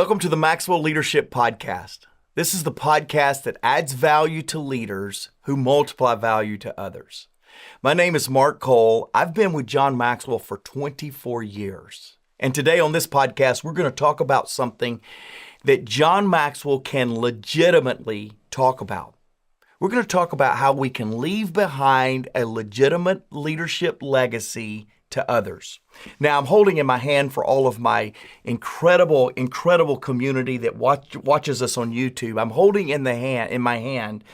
Welcome to the Maxwell Leadership Podcast. This is the podcast that adds value to leaders who multiply value to others. My name is Mark Cole. I've been with John Maxwell for 24 years. And today on this podcast, we're going to talk about something that John Maxwell can legitimately talk about. We're going to talk about how we can leave behind a legitimate leadership legacy to others. Now, I'm holding in my hand for all of my incredible community that watches us on YouTube. I'm holding in my hand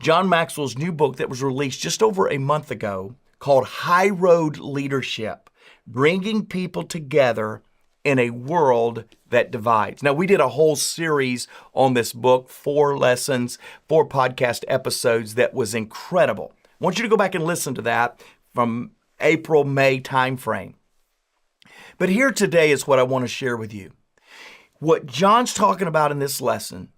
John Maxwell's new book that was released just over a month ago called High Road Leadership, Bringing People Together in a World That Divides. Now, we did a whole series on this book, 4 lessons, 4 podcast episodes that was incredible. I want you to go back and listen to that from April, May timeframe. But here today is what I want to share with you. What John's talking about in this lesson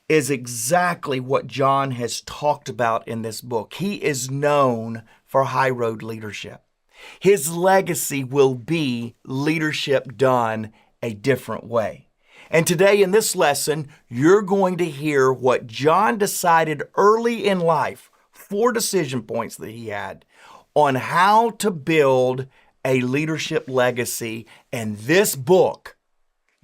is exactly what John has talked about in this book. He is known for high road leadership. His legacy will be leadership done a different way. And today in this lesson, you're going to hear what John decided early in life, 4 decision points that he had on how to build a leadership legacy. And this book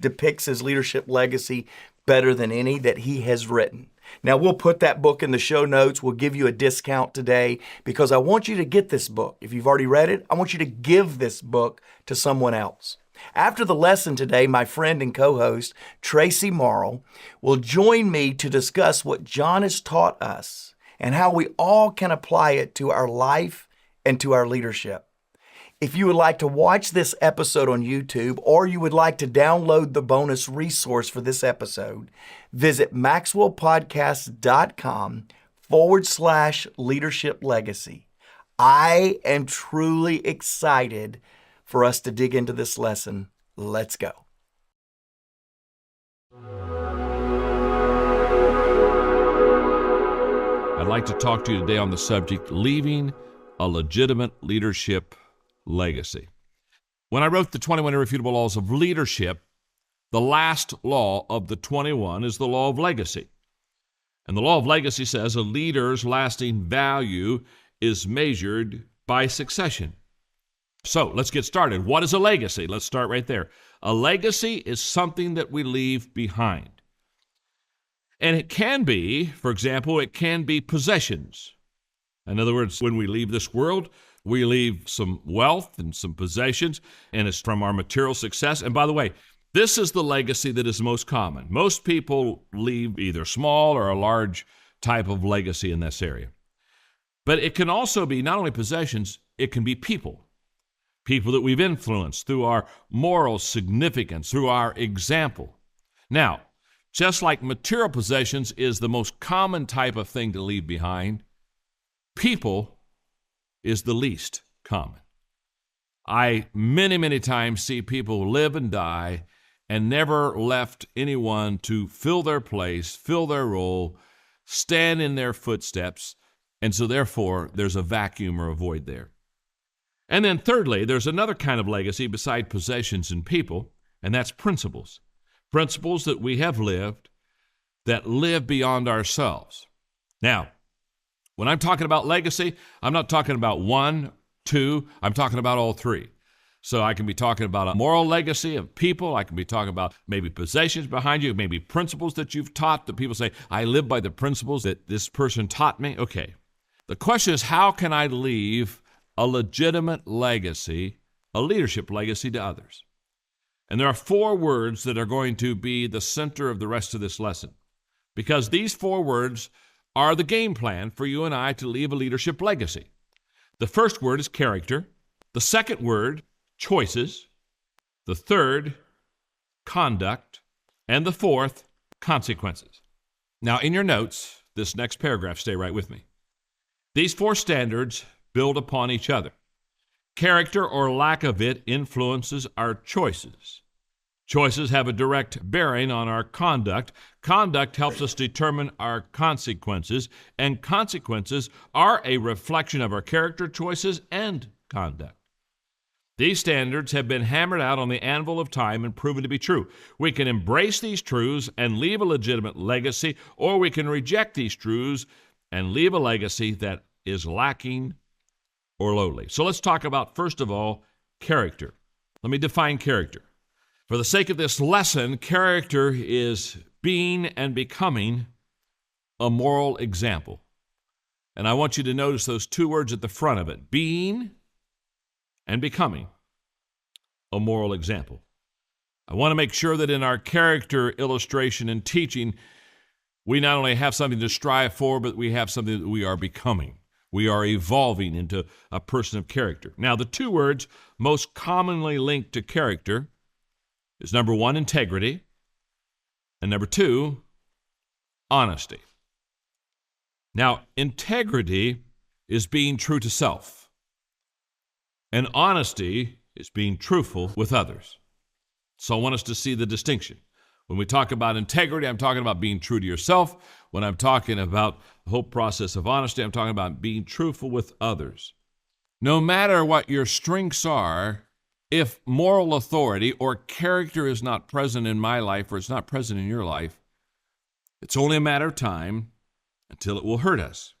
depicts his leadership legacy better than any that he has written. Now, we'll put that book in the show notes. We'll give you a discount today because I want you to get this book. If you've already read it, I want you to give this book to someone else. After the lesson today, my friend and co-host, Tracy Morrill, will join me to discuss what John has taught us and how we all can apply it to our life and to our leadership. If you would like to watch this episode on YouTube or you would like to download the bonus resource for this episode, visit maxwellpodcast.com/leadership legacy. I am truly excited for us to dig into this lesson. Let's go. I'd like to talk to you today on the subject, leaving a legitimate leadership legacy. When I wrote the 21 Irrefutable Laws of Leadership, the last law of the 21 is the law of legacy. And the law of legacy says a leader's lasting value is measured by succession. So let's get started. What is a legacy? Let's start right there. A legacy is something that we leave behind. And it can be, for example, it can be possessions. In other words, when we leave this world, we leave some wealth and some possessions, and it's from our material success. And by the way, this is the legacy that is most common. Most people leave either small or a large type of legacy in this area. But it can also be not only possessions, it can be people. People that we've influenced through our moral significance, through our example. Now, just like material possessions is the most common type of thing to leave behind, people is the least common. I many times see people live and die and never left anyone to fill their place, fill their role, stand in their footsteps, and so therefore there's a vacuum or a void there. And then thirdly, there's another kind of legacy beside possessions and people, and that's principles. Principles that we have lived that live beyond ourselves. Now, when I'm talking about legacy, I'm not talking about 1, 2, I'm talking about all 3. So I can be talking about a moral legacy of people. I can be talking about maybe possessions behind you, maybe principles that you've taught that people say, I live by the principles that this person taught me. Okay. The question is, how can I leave a legitimate legacy, a leadership legacy to others? And there are 4 words that are going to be the center of the rest of this lesson, because these 4 words are the game plan for you and I to leave a leadership legacy. The first word is character. The second word, choices. The third, conduct. And the fourth, consequences. Now, in your notes, this next paragraph, stay right with me. These 4 standards build upon each other. Character or lack of it influences our choices. Choices have a direct bearing on our conduct. Conduct helps us determine our consequences, and consequences are a reflection of our character, choices, and conduct. These standards have been hammered out on the anvil of time and proven to be true. We can embrace these truths and leave a legitimate legacy, or we can reject these truths and leave a legacy that is lacking or lowly. So let's talk about, first of all, character. Let me define character. For the sake of this lesson, character is being and becoming a moral example. And I want you to notice those two words at the front of it, being and becoming a moral example. I want to make sure that in our character illustration and teaching, we not only have something to strive for, but we have something that we are becoming. We are evolving into a person of character. Now, the two words most commonly linked to character is number one, integrity, and number two, honesty. Now, integrity is being true to self. And honesty is being truthful with others. So I want us to see the distinction. When we talk about integrity, I'm talking about being true to yourself. When I'm talking about the whole process of honesty, I'm talking about being truthful with others. No matter what your strengths are, if moral authority or character is not present in my life or it's not present in your life, it's only a matter of time until it will hurt us.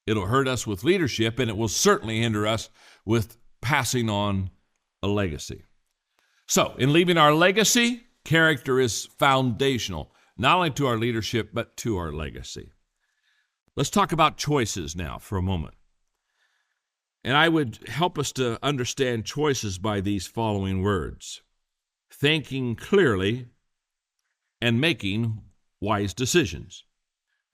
It'll hurt us with leadership, and it will certainly hinder us with passing on a legacy. So, in leaving our legacy, character is foundational, not only to our leadership, but to our legacy. Let's talk about choices now for a moment. And I would help us to understand choices by these following words: thinking clearly and making wise decisions.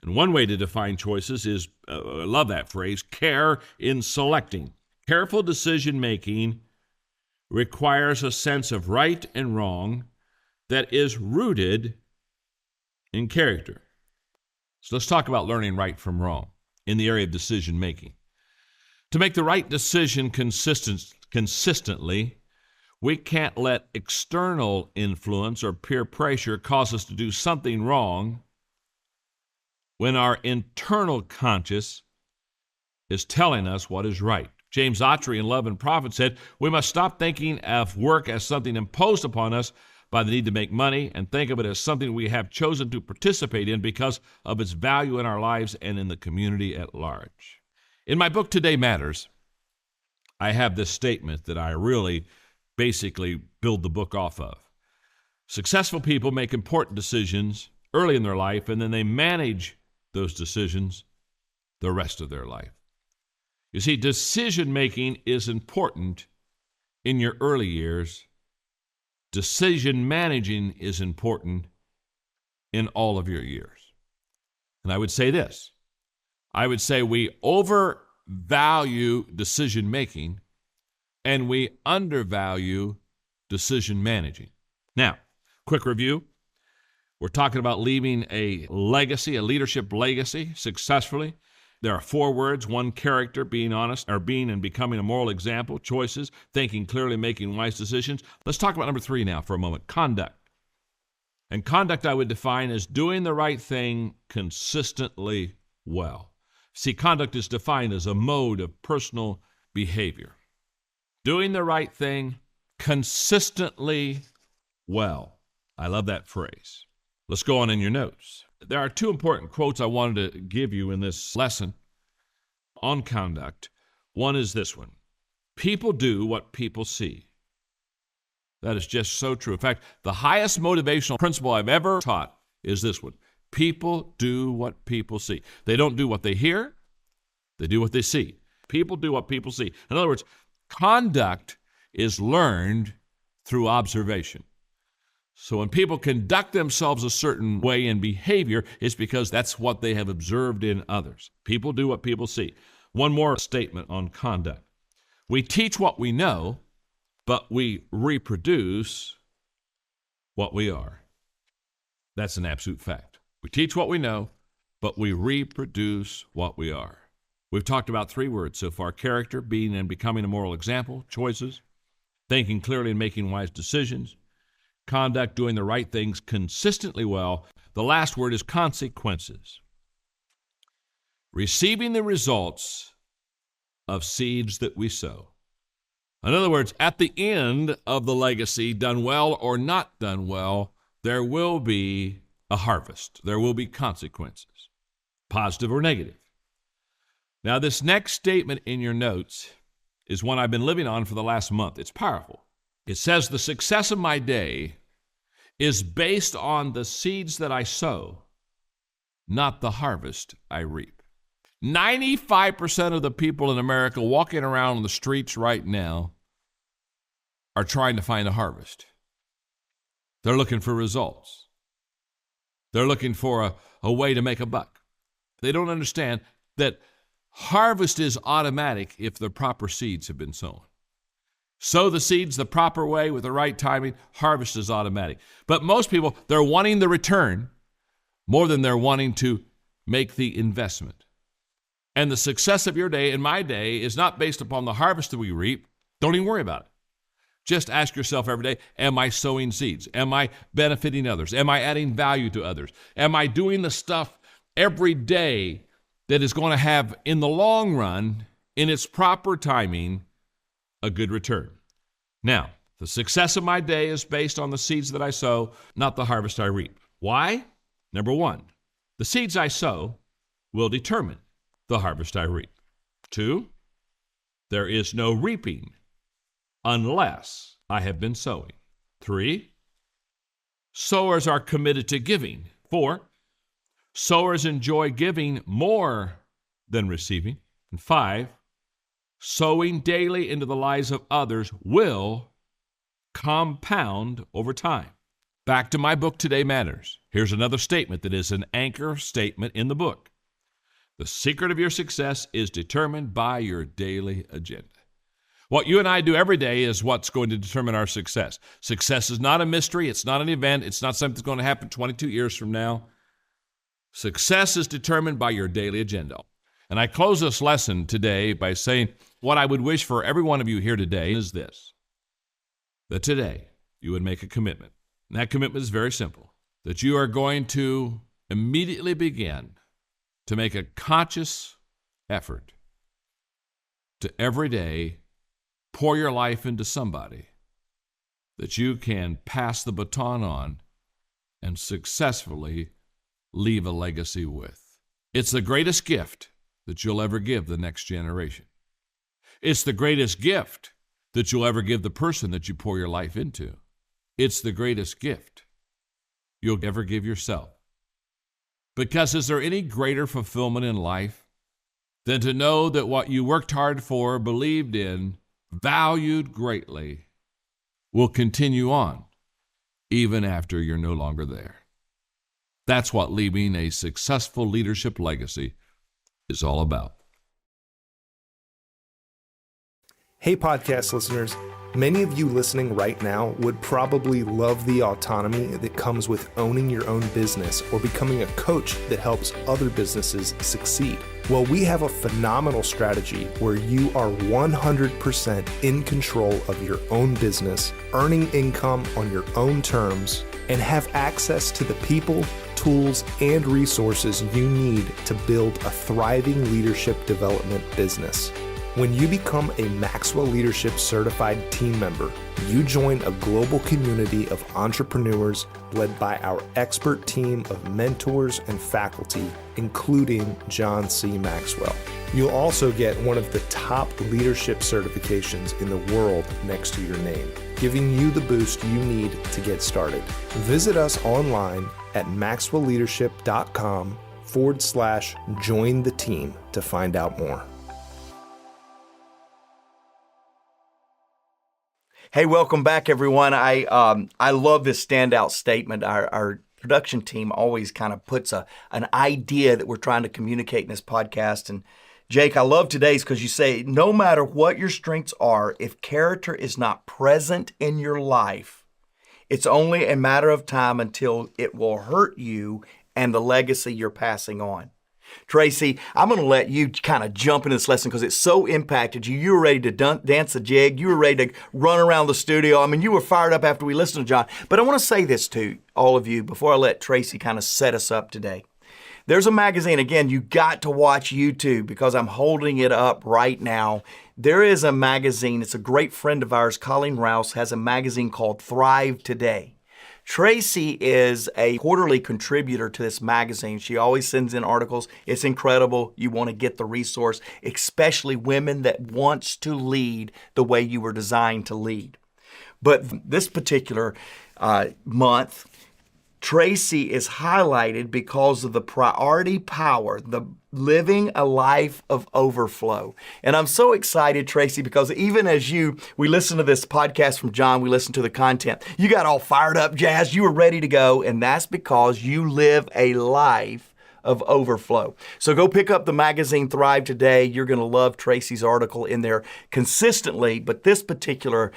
And one way to define choices is, I love that phrase, care in selecting. Careful decision-making requires a sense of right and wrong that is rooted in character. So let's talk about learning right from wrong in the area of decision-making. To make the right decision consistently, we can't let external influence or peer pressure cause us to do something wrong when our internal conscience is telling us what is right. James Autry in Love and Profit said, we must stop thinking of work as something imposed upon us by the need to make money and think of it as something we have chosen to participate in because of its value in our lives and in the community at large. In my book, Today Matters, I have this statement that I really basically build the book off of. Successful people make important decisions early in their life, and then they manage those decisions the rest of their life. You see, decision-making is important in your early years. Decision managing is important in all of your years. And I would say this. I would say we overvalue decision-making and we undervalue decision managing. Now, quick review. We're talking about leaving a legacy, a leadership legacy, successfully. There are 4 words: 1, character, being honest, or being and becoming a moral example; choices, thinking clearly, making wise decisions. Let's talk about number 3 now for a moment: conduct. And conduct I would define as doing the right thing consistently well. See, conduct is defined as a mode of personal behavior. Doing the right thing consistently well. I love that phrase. Let's go on in your notes. There are 2 important quotes I wanted to give you in this lesson on conduct. One is this one: people do what people see. That is just so true. In fact, the highest motivational principle I've ever taught is this one: people do what people see. They don't do what they hear, they do what they see. People do what people see. In other words, conduct is learned through observation. So when people conduct themselves a certain way in behavior, it's because that's what they have observed in others. People do what people see. One more statement on conduct: we teach what we know, but we reproduce what we are. That's an absolute fact. We teach what we know, but we reproduce what we are. We've talked about 3 words so far: character, being and becoming a moral example; choices, thinking clearly and making wise decisions; conduct, doing the right things consistently well. The last word is consequences. Receiving the results of seeds that we sow. In other words, at the end of the legacy, done well or not done well, there will be a harvest. There will be consequences, positive or negative. Now, this next statement in your notes is one I've been living on for the last month. It's powerful. It says, the success of my day is based on the seeds that I sow, not the harvest I reap. 95% of the people in America walking around on the streets right now are trying to find a harvest. They're looking for results. They're looking for a way to make a buck. They don't understand that harvest is automatic if the proper seeds have been sown. Sow the seeds the proper way with the right timing, harvest is automatic. But most people, they're wanting the return more than they're wanting to make the investment. And the success of your day and my day is not based upon the harvest that we reap. Don't even worry about it. Just ask yourself every day, am I sowing seeds? Am I benefiting others? Am I adding value to others? Am I doing the stuff every day that is going to have, in the long run, in its proper timing, a good return? Now, the success of my day is based on the seeds that I sow, not the harvest I reap. Why? Number one, the seeds I sow will determine the harvest I reap. 2, there is no reaping unless I have been sowing. 3, sowers are committed to giving. 4, sowers enjoy giving more than receiving. And 5, sowing daily into the lives of others will compound over time. Back to my book, Today Matters. Here's another statement that is an anchor statement in the book. The secret of your success is determined by your daily agenda. What you and I do every day is what's going to determine our success. Success is not a mystery. It's not an event. It's not something that's going to happen 22 years from now. Success is determined by your daily agenda. And I close this lesson today by saying what I would wish for every one of you here today is this, that today you would make a commitment. And that commitment is very simple, that you are going to immediately begin to make a conscious effort to every day pour your life into somebody that you can pass the baton on and successfully leave a legacy with. It's the greatest gift that you'll ever give the next generation. It's the greatest gift that you'll ever give the person that you pour your life into. It's the greatest gift you'll ever give yourself. Because is there any greater fulfillment in life than to know that what you worked hard for, believed in, valued greatly, will continue on even after you're no longer there? That's what leaving a successful leadership legacy is all about. Hey, podcast listeners. Many of you listening right now would probably love the autonomy that comes with owning your own business or becoming a coach that helps other businesses succeed. Well, we have a phenomenal strategy where you are 100% in control of your own business, earning income on your own terms, and have access to the people, tools, and resources you need to build a thriving leadership development business. When you become a Maxwell Leadership Certified Team member, you join a global community of entrepreneurs led by our expert team of mentors and faculty, including John C. Maxwell. You'll also get one of the top leadership certifications in the world next to your name, giving you the boost you need to get started. Visit us online at maxwellleadership.com/join the team to find out more. Hey, welcome back, everyone. I love this standout statement. Our production team always kind of puts an idea that we're trying to communicate in this podcast. And Jake, I love today's because you say, no matter what your strengths are, if character is not present in your life, it's only a matter of time until it will hurt you and the legacy you're passing on. Tracy, I'm going to let you kind of jump into this lesson because it so impacted you. You were ready to dance a jig. You were ready to run around the studio. I mean, you were fired up after we listened to John. But I want to say this to all of you before I let Tracy kind of set us up today. There's a magazine, again, you got to watch YouTube because I'm holding it up right now. There is a magazine, it's a great friend of ours, Colleen Rouse, has a magazine called Thrive Today. Tracy is a quarterly contributor to this magazine. She always sends in articles. It's incredible. You want to get the resource, especially women that wants to lead the way you were designed to lead. But this particular month, Tracy is highlighted because of the priority power, the living a life of overflow. And I'm so excited, Tracy, because even as we listen to this podcast from John, we listen to the content, you got all fired up, jazzed, you were ready to go. And that's because you live a life of overflow. So go pick up the magazine Thrive Today. You're going to love Tracy's article in there consistently. But this particular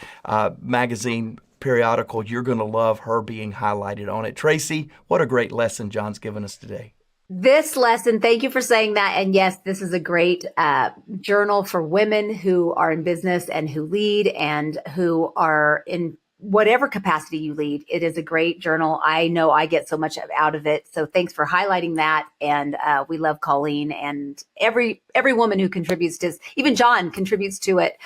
magazine periodical, you're going to love her being highlighted on it. Tracy, what a great lesson John's given us today. This lesson, thank you for saying that. And yes, this is a great journal for women who are in business and who lead and who are in whatever capacity you lead. It is a great journal. I know I get so much out of it. So thanks for highlighting that. And we love Colleen and every woman who contributes to this. Even John contributes to it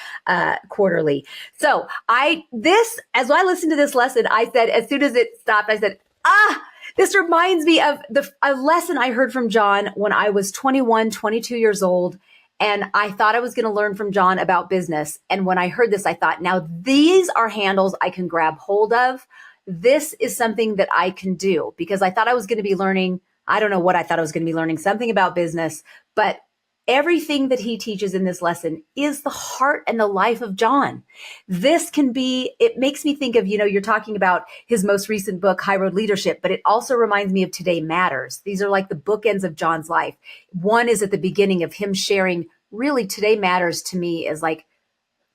quarterly. So as I listened to this lesson, I said, as soon as it stopped, I said, this reminds me of a lesson I heard from John when I was 21, 22 years old. And I thought I was going to learn from John about business. And when I heard this, I thought, now these are handles I can grab hold of. This is something that I can do, because I thought I was going to be learning. I don't know what I thought I was going to be learning, something about business, but everything that he teaches in this lesson is the heart and the life of John. It makes me think of, you're talking about his most recent book, High Road Leadership, but it also reminds me of Today Matters. These are like the bookends of John's life. One is at the beginning of him sharing, really Today Matters to me is like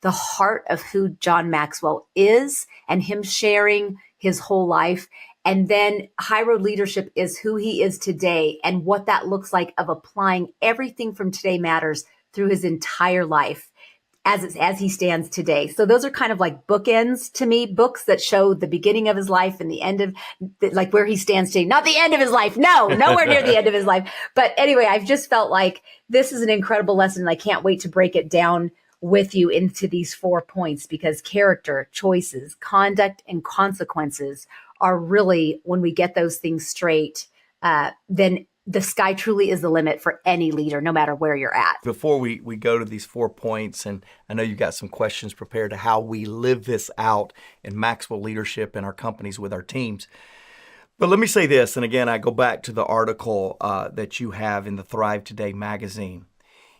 the heart of who John Maxwell is and him sharing his whole life. And then High Road Leadership is who he is today and what that looks like of applying everything from Today Matters through his entire life as he stands today. So those are kind of like bookends to me, books that show the beginning of his life and the end of like where he stands today. Not the end of his life. No, nowhere near the end of his life. But anyway, I've just felt like this is an incredible lesson. And I can't wait to break it down with you into these 4 points, because character, choices, conduct, and consequences are really, when we get those things straight, then the sky truly is the limit for any leader, no matter where you're at. Before we go to these 4 points, and I know you got some questions prepared to how we live this out in Maxwell Leadership in our companies with our teams. But let me say this, and again, I go back to the article that you have in the Thrive Today magazine.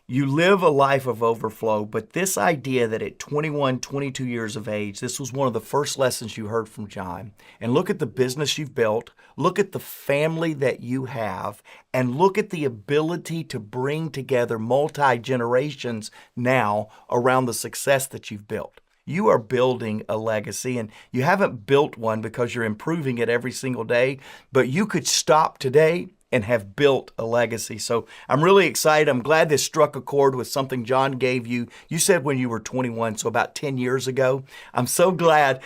You live a life of overflow, but this idea that at 21, 22 years of age, this was one of the first lessons you heard from John. And look at the business you've built, look at the family that you have, and look at the ability to bring together multi-generations now around the success that you've built. You are building a legacy, and you haven't built one because you're improving it every single day, but you could stop today and have built a legacy. So I'm really excited. I'm glad this struck a chord with something John gave you. You said when you were 21, so about 10 years ago. I'm so glad.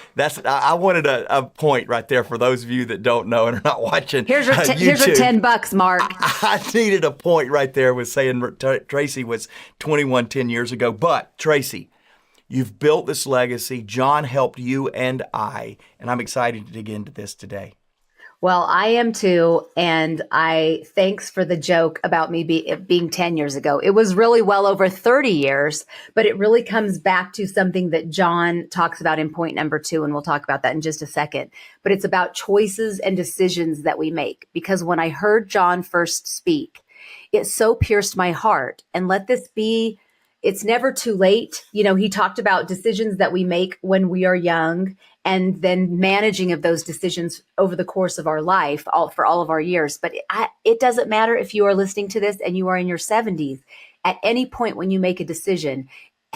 I wanted a point right there for those of you that don't know and are not watching. Here's your $10, Mark. I needed a point right there with saying Tracy was 21 10 years ago. But Tracy, you've built this legacy. John helped you and I'm excited to dig into this today. Well, I am too. And thanks for the joke about me being 10 years ago. It was really well over 30 years, but it really comes back to something that John talks about in point number 2. And we'll talk about that in just a second. But it's about choices and decisions that we make. Because when I heard John first speak, it so pierced my heart. And let this be, it's never too late. He talked about decisions that we make when we are young, and then managing of those decisions over the course of our life, for all of our years. But it doesn't matter if you are listening to this and you are in your 70s. At any point when you make a decision,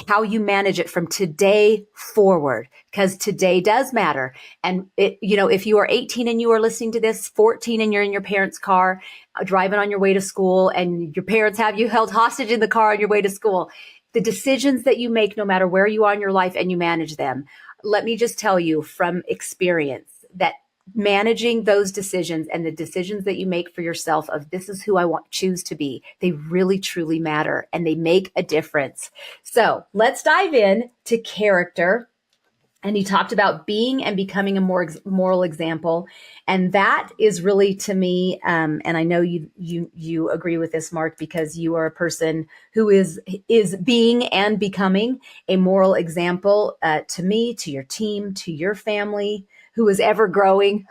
how you manage it from today forward, because today does matter. And if you are 18 and you are listening to this, 14 and you're in your parents' car, driving on your way to school, and your parents have you held hostage in the car on your way to school, the decisions that you make, no matter where you are in your life, and you manage them. Let me just tell you from experience that managing those decisions and the decisions that you make for yourself of this is who I want choose to be, they really truly matter and they make a difference. So let's dive in to character. And he talked about being and becoming a more moral example. And that is really, to me, and I know you agree with this, Mark, because you are a person who is being and becoming a moral example to me, to your team, to your family, who is ever growing.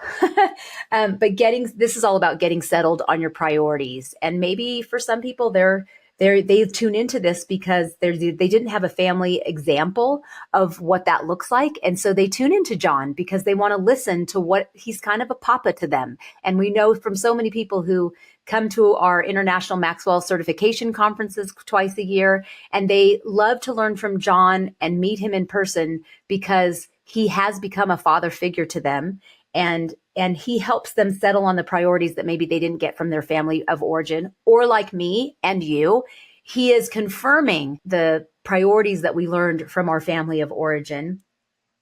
But this is all about getting settled on your priorities. And maybe for some people, they tune into this because they didn't have a family example of what that looks like. And so they tune into John because they want to listen to what he's kind of a papa to them. And we know from so many people who come to our international Maxwell certification conferences twice a year, and they love to learn from John and meet him in person because he has become a father figure to them. And he helps them settle on the priorities that maybe they didn't get from their family of origin, or like me and you, he is confirming the priorities that we learned from our family of origin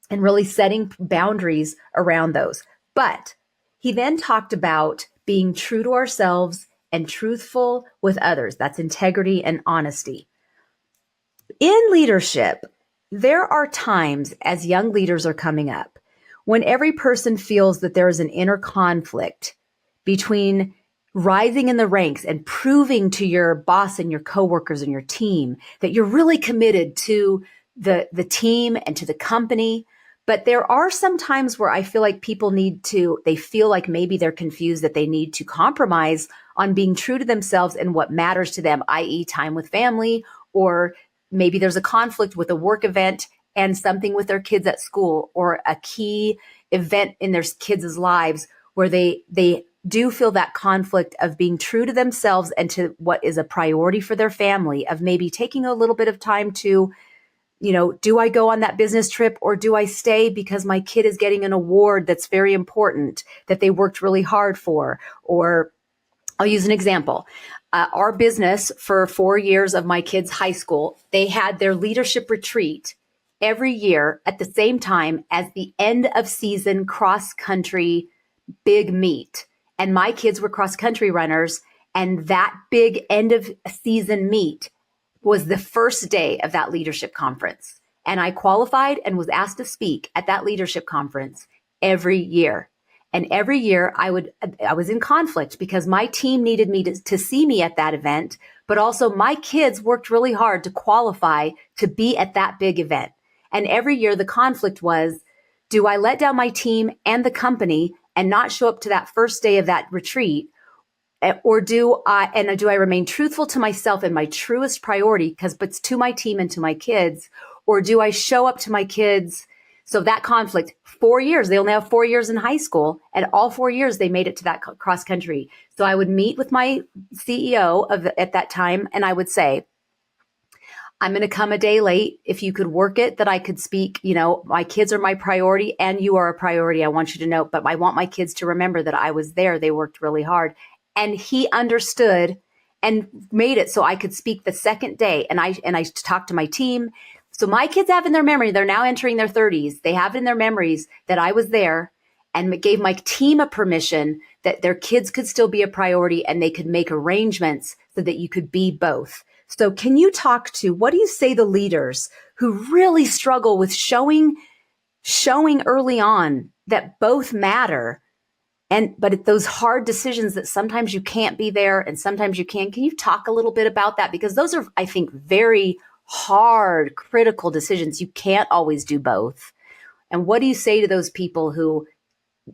and really setting boundaries around those. But he then talked about being true to ourselves and truthful with others. That's integrity and honesty. In leadership, there are times as young leaders are coming up when every person feels that there is an inner conflict between rising in the ranks and proving to your boss and your coworkers and your team that you're really committed to the team and to the company. But there are some times where I feel like people they feel like maybe they're confused that they need to compromise on being true to themselves and what matters to them, i.e. time with family, or maybe there's a conflict with a work event and something with their kids at school, or a key event in their kids' lives where they do feel that conflict of being true to themselves and to what is a priority for their family, of maybe taking a little bit of time to, do I go on that business trip or do I stay because my kid is getting an award that's very important that they worked really hard for? Or I'll use an example. Our business for 4 years of my kids' high school, they had their leadership retreat every year at the same time as the end of season cross country big meet. And my kids were cross country runners. And that big end of season meet was the first day of that leadership conference. And I qualified and was asked to speak at that leadership conference every year. And every year I was in conflict because my team needed me to see me at that event, but also my kids worked really hard to qualify to be at that big event. And every year the conflict was, do I let down my team and the company and not show up to that first day of that retreat? Or do I remain truthful to myself and my truest priority, but it's to my team and to my kids? Or do I show up to my kids? So that conflict, 4 years, they only have 4 years in high school, and all 4 years they made it to that cross country. So I would meet with my CEO at that time, and I would say, I'm going to come a day late. If you could work it, that I could speak, my kids are my priority and you are a priority. I want you to know, but I want my kids to remember that I was there. They worked really hard. And he understood and made it so I could speak the second day. And I talked to my team. So my kids have in their memory, they're now entering their 30s. They have in their memories that I was there and gave my team a permission that their kids could still be a priority and they could make arrangements so that you could be both. So can you talk to, what do you say to leaders who really struggle with showing early on that both matter, but at those hard decisions that sometimes you can't be there and sometimes you can? Can you talk a little bit about that? Because those are, I think, very hard, critical decisions. You can't always do both. And what do you say to those people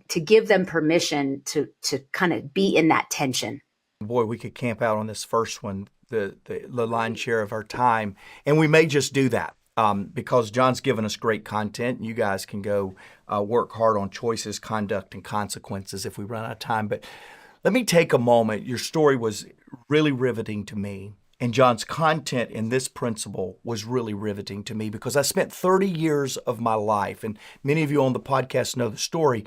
to give them permission to kind of be in that tension? Boy, we could camp out on this first one, the lion's share of our time. And we may just do that because John's given us great content. And you guys can go work hard on choices, conduct, and consequences if we run out of time. But let me take a moment. Your story was really riveting to me. And John's content in this principle was really riveting to me because I spent 30 years of my life, and many of you on the podcast know the story,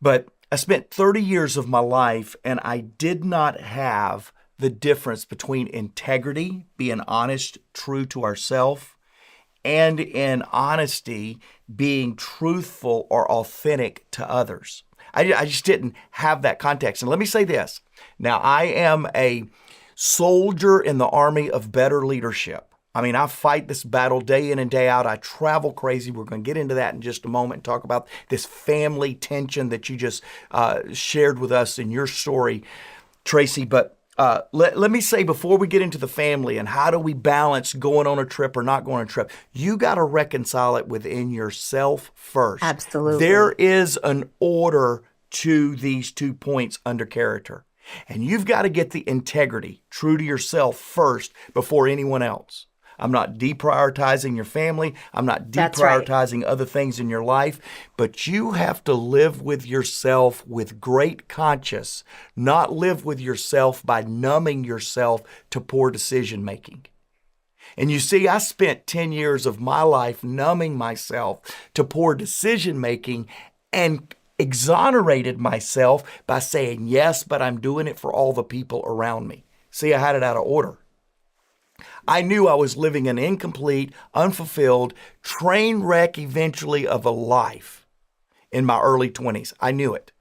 but I spent 30 years of my life and I did not have the difference between integrity, being honest, true to ourselves, and in honesty, being truthful or authentic to others. I just didn't have that context. And let me say this. Now, I am a soldier in the army of better leadership. I mean, I fight this battle day in and day out. I travel crazy. We're going to get into that in just a moment and talk about this family tension that you just shared with us in your story, Tracy. But let me say, before we get into the family and how do we balance going on a trip or not going on a trip, you got to reconcile it within yourself first. Absolutely. There is an order to these 2 points under character. And you've got to get the integrity, true to yourself first before anyone else. I'm not deprioritizing your family. I'm not deprioritizing other things in your life. But you have to live with yourself with great conscience, not live with yourself by numbing yourself to poor decision making. And you see, I spent 10 years of my life numbing myself to poor decision making and exonerated myself by saying, yes, but I'm doing it for all the people around me. See, I had it out of order. I knew I was living an incomplete, unfulfilled, train wreck eventually of a life in my early 20s. I knew it.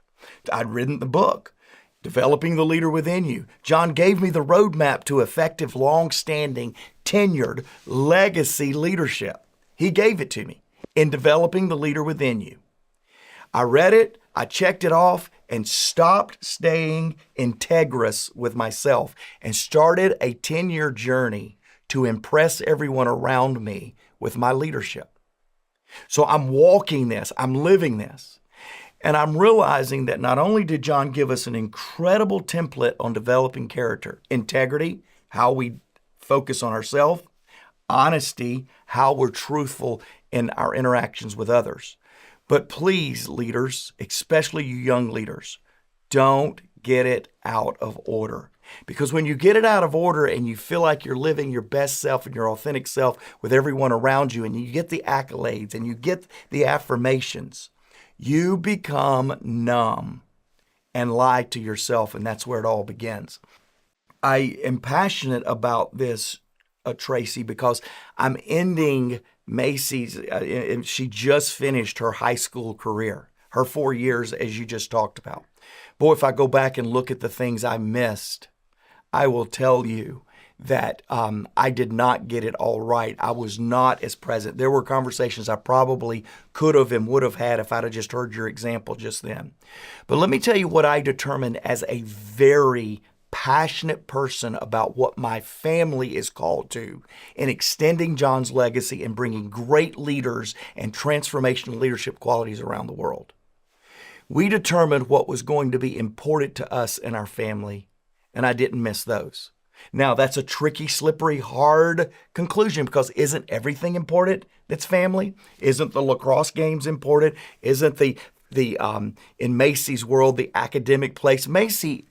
I'd written the book, Developing the Leader Within You. John gave me the roadmap to effective, long-standing, tenured, legacy leadership. He gave it to me in Developing the Leader Within You. I read it, I checked it off, and stopped staying integrous with myself and started a 10-year journey to impress everyone around me with my leadership. So I'm walking this, I'm living this, and I'm realizing that not only did John give us an incredible template on developing character, integrity, how we focus on ourselves, honesty, how we're truthful in our interactions with others. But please, leaders, especially you young leaders, don't get it out of order. Because when you get it out of order and you feel like you're living your best self and your authentic self with everyone around you, and you get the accolades and you get the affirmations, you become numb and lie to yourself, and that's where it all begins. I am passionate about this, Tracy, because I'm ending Macy's, and she just finished her high school career, her 4 years, as you just talked about. Boy, if I go back and look at the things I missed, I will tell you that I did not get it all right. I was not as present. There were conversations I probably could have and would have had if I'd have just heard your example just then. But let me tell you what I determined as a very passionate person about what my family is called to in extending John's legacy and bringing great leaders and transformational leadership qualities around the world. We determined what was going to be important to us and our family, and I didn't miss those. Now, that's a tricky, slippery, hard conclusion, because isn't everything important that's family? Isn't the lacrosse games important? Isn't the in Macy's world, the academic place? Macy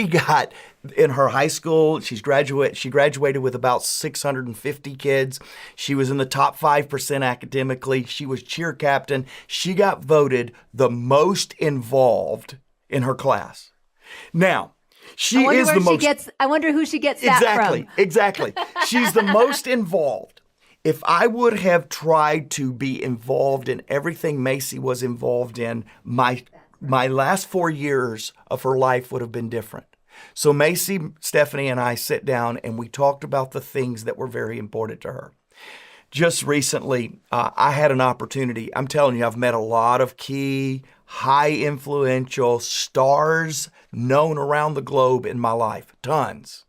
got, in her high school, she graduated with about 650 kids. She was in the top 5% academically. She was cheer captain. She got voted the most involved in her class. Now, she is the most... I wonder who she gets that from. Exactly. She's the most involved. If I would have tried to be involved in everything Macy was involved in, my last 4 years of her life would have been different. So Macy, Stephanie, and I sit down and we talked about the things that were very important to her. Just recently, I had an opportunity. I'm telling you, I've met a lot of key, high influential stars known around the globe in my life, tons.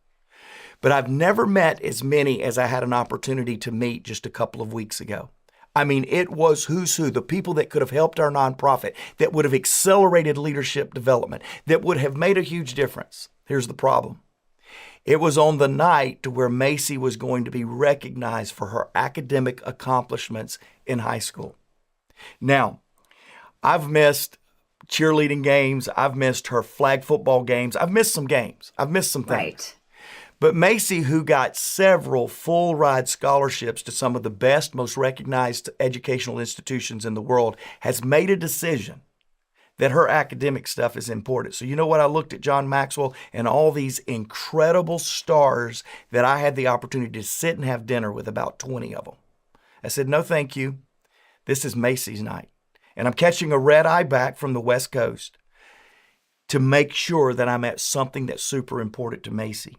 But I've never met as many as I had an opportunity to meet just a couple of weeks ago. I mean, it was who's who, the people that could have helped our nonprofit, that would have accelerated leadership development, that would have made a huge difference. Here's the problem. It was on the night to where Macy was going to be recognized for her academic accomplishments in high school. Now, I've missed cheerleading games. I've missed her flag football games. I've missed some games. I've missed some things. Right. But Macy, who got several full-ride scholarships to some of the best, most recognized educational institutions in the world, has made a decision that her academic stuff is important. So you know what? I looked at John Maxwell and all these incredible stars that I had the opportunity to sit and have dinner with, about 20 of them. I said, no, thank you. This is Macy's night. and I'm catching a red eye back from the West Coast to make sure that I'm at something that's super important to Macy.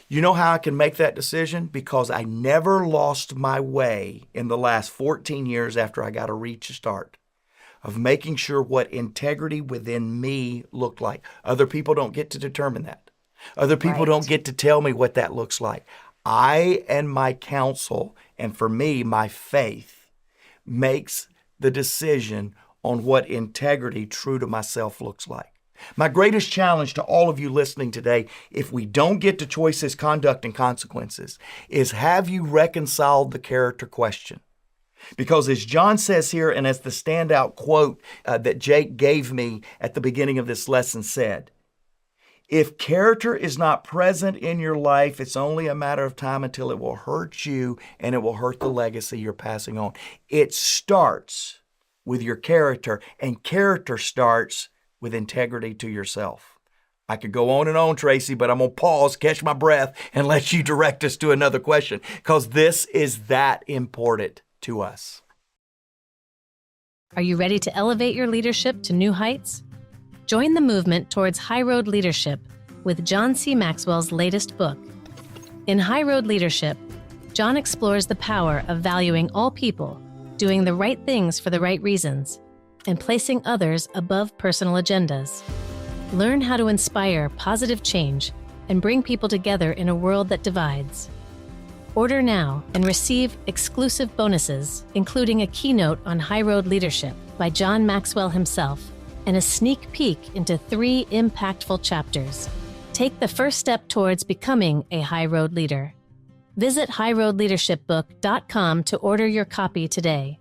You know how I can make that decision? Because I never lost my way in the last 14 years after I got a reach start of making sure what integrity within me looked like. Other people don't get to determine that. Other people don't get to tell me what that looks like. I and my counsel, and for me, my faith, makes the decision on what integrity true to myself looks like. My greatest challenge to all of you listening today, if we don't get to choices, conduct, and consequences, is have you reconciled the character question? Because as John says here, and as the standout quote that Jake gave me at the beginning of this lesson said, if character is not present in your life, it's only a matter of time until it will hurt you and it will hurt the legacy you're passing on. It starts with your character, and character starts with integrity to yourself. I could go on and on, Tracy, but I'm going to pause, catch my breath, and let you direct us to another question, because this is that important to us. Are you ready to elevate your leadership to new heights? Join the movement towards High Road Leadership with John C. Maxwell's latest book. In High Road Leadership, John explores the power of valuing all people, doing the right things for the right reasons, and placing others above personal agendas. Learn how to inspire positive change and bring people together in a world that divides. Order now and receive exclusive bonuses, including a keynote on High Road Leadership by John Maxwell himself, and a sneak peek into 3 impactful chapters. Take the first step towards becoming a high road leader. Visit highroadleadershipbook.com to order your copy today.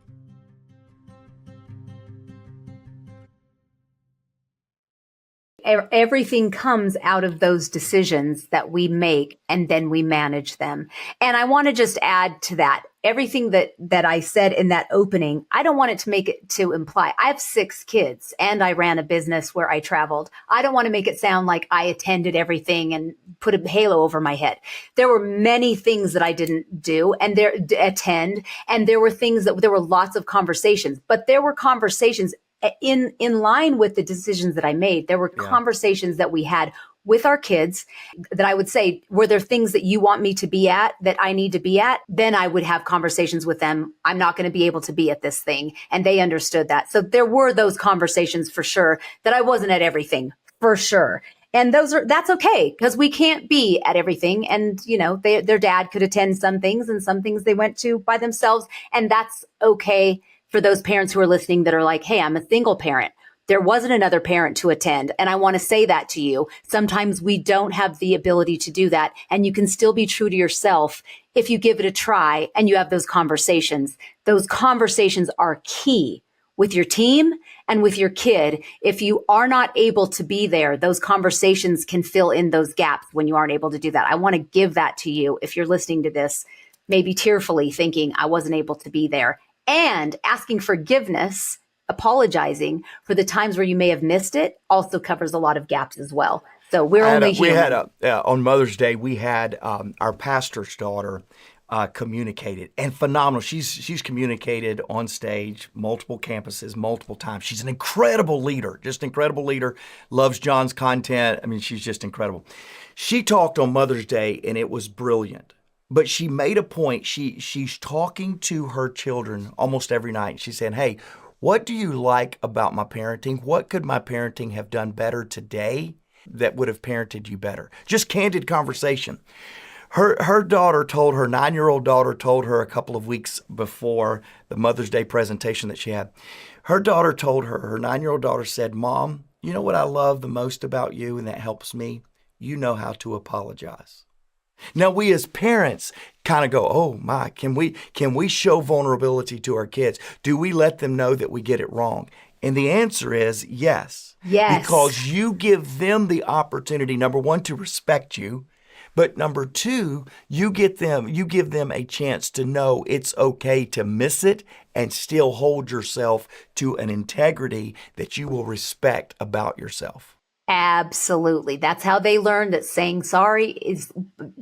Everything comes out of those decisions that we make, and then we manage them. And I want to just add to that, everything that I said in that opening, I don't want it to make it to imply I have 6 kids and I ran a business where I traveled. I don't want to make it sound like I attended everything and put a halo over my head. There were many things that I didn't do and attend, and there were lots of conversations, but there were conversations in line with the decisions that I made. There were conversations that we had with our kids that I would say, were there things that you want me to be at that I need to be at? Then I would have conversations with them. I'm not going to be able to be at this thing. And they understood that. So there were those conversations for sure that I wasn't at everything, for sure. And that's okay, because we can't be at everything. And, their dad could attend some things, and some things they went to by themselves. And that's okay for those parents who are listening that are like, hey, I'm a single parent. There wasn't another parent to attend. And I want to say that to you. Sometimes we don't have the ability to do that. And you can still be true to yourself if you give it a try and you have those conversations. Those conversations are key with your team and with your kid. If you are not able to be there, those conversations can fill in those gaps when you aren't able to do that. I want to give that to you if you're listening to this, maybe tearfully thinking I wasn't able to be there. And asking forgiveness, apologizing for the times where you may have missed it, also covers a lot of gaps as well. So we're only human. On Mother's Day, we had our pastor's daughter communicated, and phenomenal. She's communicated on stage, multiple campuses, multiple times. She's an incredible leader, just incredible leader, loves John's content. I mean, she's just incredible. She talked on Mother's Day, and it was brilliant. But she made a point. She's talking to her children almost every night. She's saying, hey, what do you like about my parenting? What could my parenting have done better today that would have parented you better? Just candid conversation. Her daughter told her, 9-year-old daughter told her a couple of weeks before the Mother's Day presentation that she had. Her daughter told her 9-year-old daughter said, Mom, you know what I love the most about you and that helps me? You know how to apologize. Now, we as parents kind of go, oh my, can we show vulnerability to our kids? Do we let them know that we get it wrong? And the answer is yes. Yes. Because you give them the opportunity, number one, to respect you. But number two, you give them a chance to know it's okay to miss it and still hold yourself to an integrity that you will respect about yourself. Absolutely. That's how they learn that saying sorry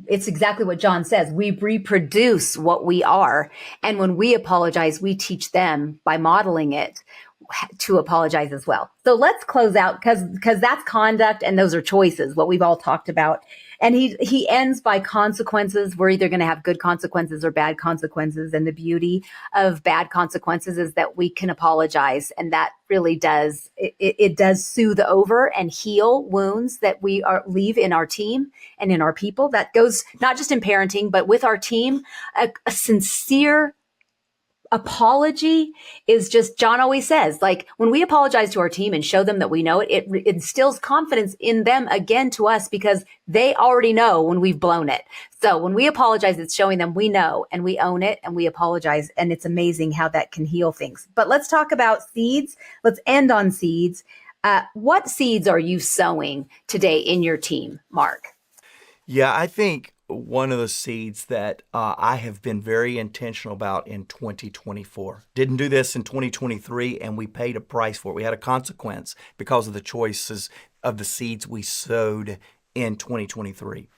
it's exactly what John says. We reproduce what we are. And when we apologize, we teach them by modeling it to apologize as well. So let's close out because that's conduct and those are choices, what we've all talked about. And he ends by consequences. We're either going to have good consequences or bad consequences. And the beauty of bad consequences is that we can apologize. And that really does, it does soothe over and heal wounds that we leave in our team and in our people. That goes not just in parenting, but with our team. A sincere apology is just, John always says, like when we apologize to our team and show them that we know it, it instills confidence in them again to us because they already know when we've blown it. So when we apologize, it's showing them we know and we own it and we apologize. And it's amazing how that can heal things. But let's talk about seeds. Let's end on seeds. What seeds are you sowing today in your team, Mark? Yeah, I think one of the seeds that I have been very intentional about in 2024. Didn't do this in 2023, and we paid a price for it. We had a consequence because of the choices of the seeds we sowed in 2023.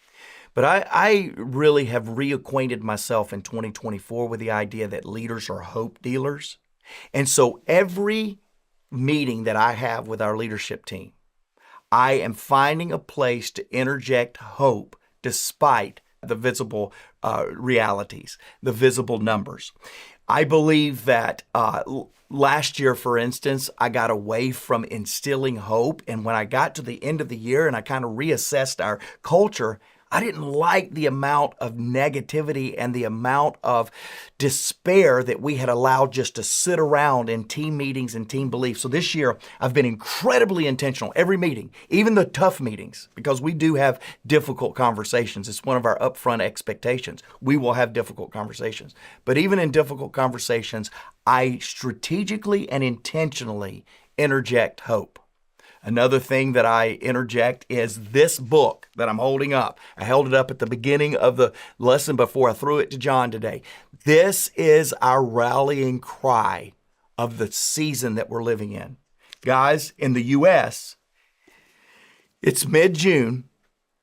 But I really have reacquainted myself in 2024 with the idea that leaders are hope dealers. And so every meeting that I have with our leadership team, I am finding a place to interject hope despite the visible realities, the visible numbers. I believe that last year, for instance, I got away from instilling hope. And when I got to the end of the year and I kind of reassessed our culture, I didn't like the amount of negativity and the amount of despair that we had allowed just to sit around in team meetings and team beliefs. So this year, I've been incredibly intentional. Every meeting, even the tough meetings, because we do have difficult conversations. It's one of our upfront expectations. We will have difficult conversations. But even in difficult conversations, I strategically and intentionally interject hope. Another thing that I interject is this book that I'm holding up. I held it up at the beginning of the lesson before I threw it to John today. This is our rallying cry of the season that we're living in. Guys, in the U.S., it's mid-June,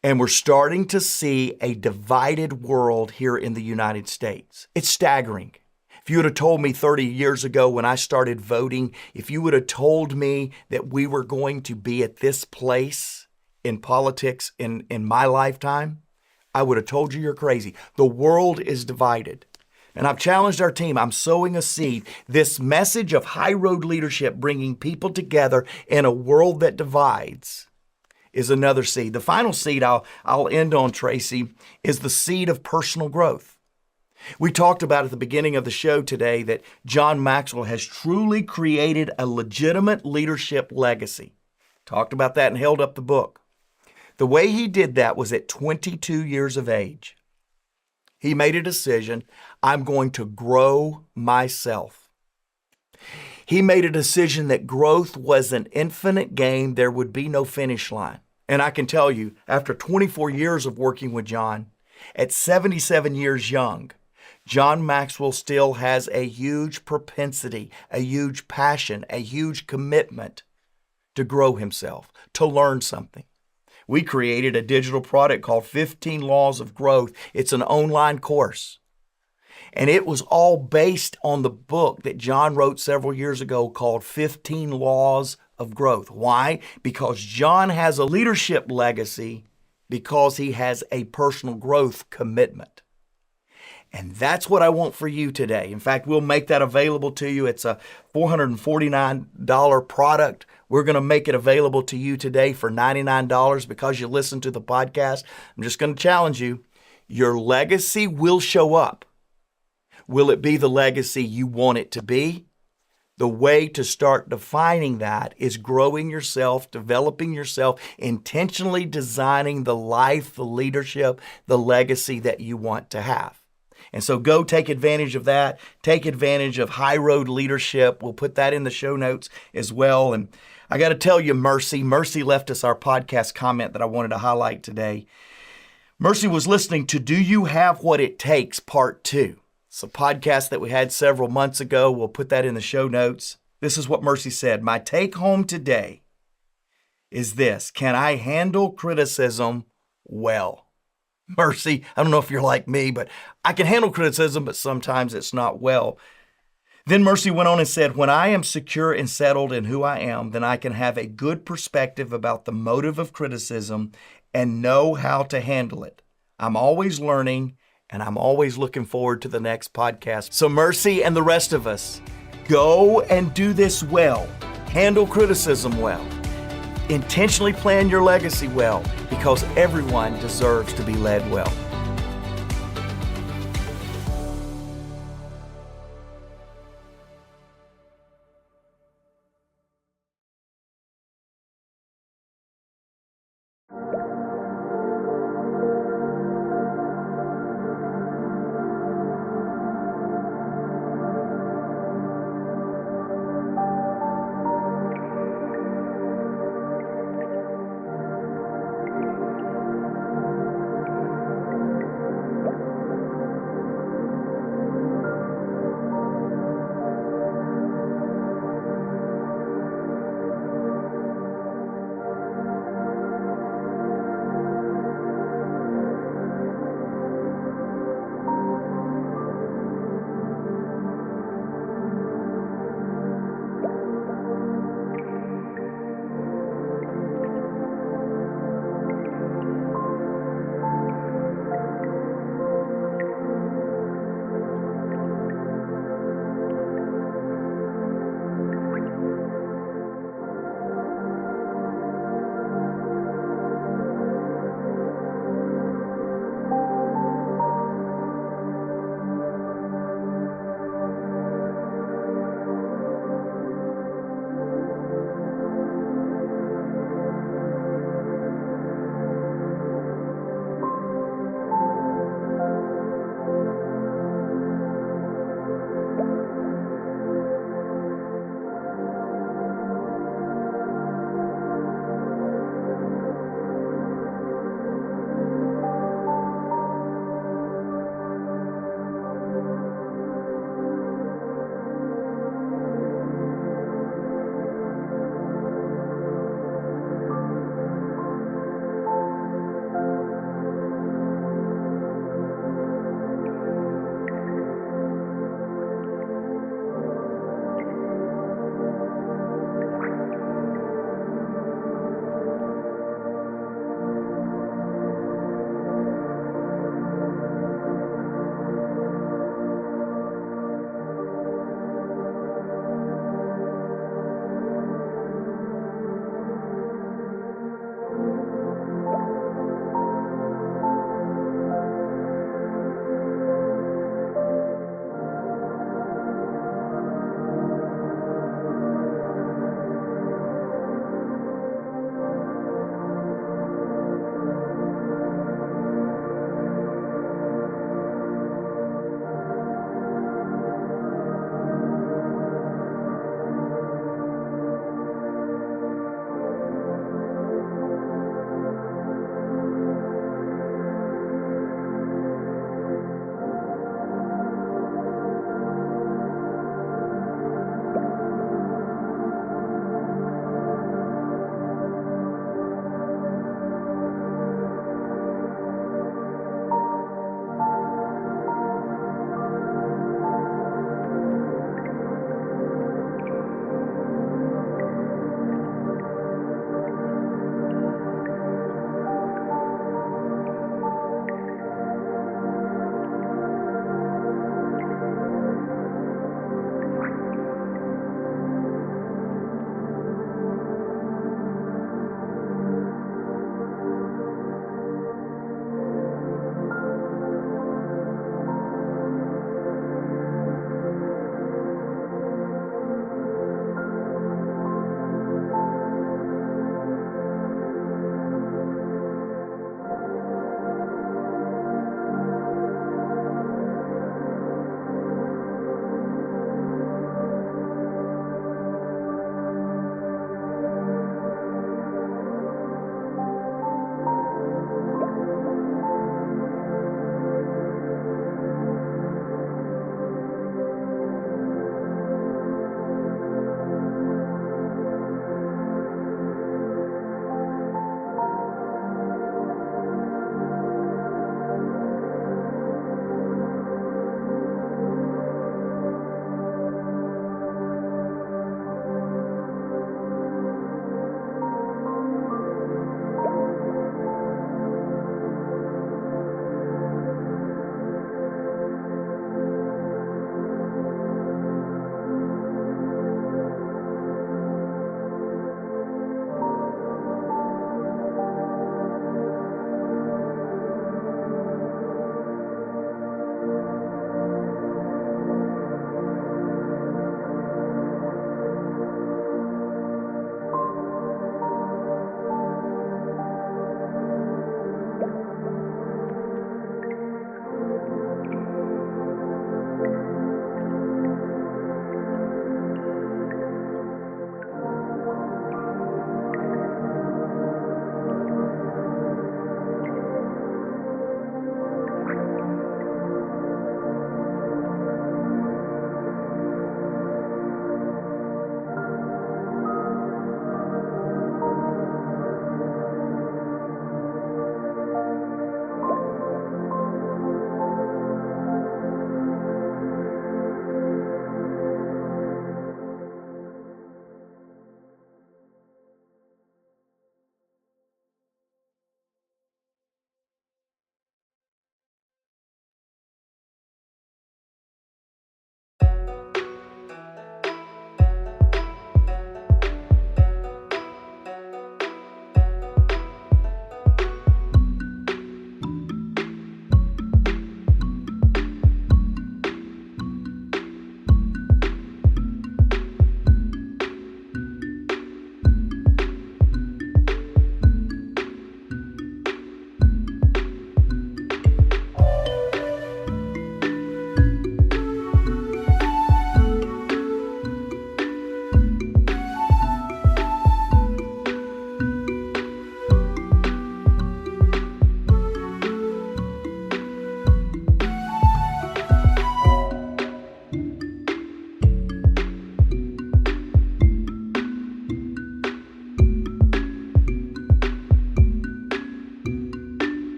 and we're starting to see a divided world here in the United States. It's staggering. If you would have told me 30 years ago when I started voting, if you would have told me that we were going to be at this place in politics in my lifetime, I would have told you you're crazy. The world is divided. And I've challenged our team. I'm sowing a seed. This message of high road leadership, bringing people together in a world that divides, is another seed. The final seed I'll end on, Tracy, is the seed of personal growth. We talked about at the beginning of the show today that John Maxwell has truly created a legitimate leadership legacy. Talked about that and held up the book. The way he did that was at 22 years of age. He made a decision, I'm going to grow myself. He made a decision that growth was an infinite game. There would be no finish line. And I can tell you, after 24 years of working with John, at 77 years young, John Maxwell still has a huge propensity, a huge passion, a huge commitment to grow himself, to learn something. We created a digital product called 15 Laws of Growth. It's an online course. And it was all based on the book that John wrote several years ago called 15 Laws of Growth. Why? Because John has a leadership legacy because he has a personal growth commitment. And that's what I want for you today. In fact, we'll make that available to you. It's a $449 product. We're going to make it available to you today for $99 because you listen to the podcast. I'm just going to challenge you. Your legacy will show up. Will it be the legacy you want it to be? The way to start defining that is growing yourself, developing yourself, intentionally designing the life, the leadership, the legacy that you want to have. And so go take advantage of that. Take advantage of High Road Leadership. We'll put that in the show notes as well. And I got to tell you, Mercy left us our podcast comment that I wanted to highlight today. Mercy was listening to Do You Have What It Takes, Part 2. It's a podcast that we had several months ago. We'll put that in the show notes. This is what Mercy said. My take home today is this. Can I handle criticism well? Mercy, I don't know if you're like me, but I can handle criticism, but sometimes it's not well. Then Mercy went on and said, when I am secure and settled in who I am, then I can have a good perspective about the motive of criticism and know how to handle it. I'm always learning, and I'm always looking forward to the next podcast. So Mercy and the rest of us, go and do this well. Handle criticism well. Intentionally plan your legacy well, because everyone deserves to be led well.